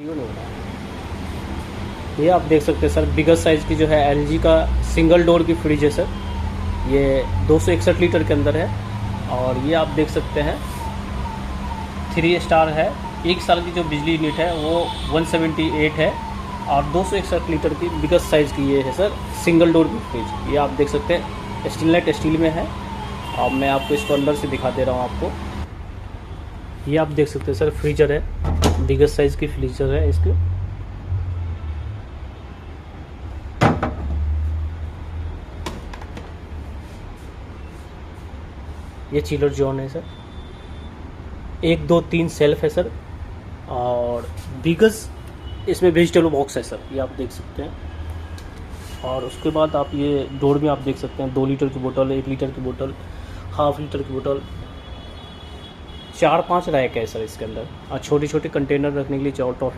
क्यों नहीं हो रहा है? ये आप देख सकते हैं सर, बिगेस्ट साइज़ की जो है एलजी का सिंगल डोर की फ्रिज है सर। ये 261 लीटर के अंदर है। और ये आप देख सकते हैं 3 स्टार है। 1 साल की जो बिजली यूनिट है वो 178 है। और 261 लीटर की बिगेस्ट साइज़ की ये है सर सिंगल डोर की फ्रिज। ये आप देख सकते हैं स्टेनलेस स्टील में है। और मैं आपको इसको अंदर से दिखा दे रहा हूँ आपको। ये आप देख सकते हैं सर फ्रीजर है, बिगेस्ट साइज़ की फ्रीजर है इसकी। ये चिलर जोन है सर। 1 2 3 सेल्फ है सर। और बिगेस्ट इसमें वेजिटेबल बॉक्स है सर, ये आप देख सकते हैं। और उसके बाद आप ये डोर में आप देख सकते हैं 2 लीटर की बोतल, 1 लीटर की बोतल, हाफ लीटर की बोतल, 4-5 रैक है सर इसके अंदर। और छोटे छोटे कंटेनर रखने के लिए टॉफ़ी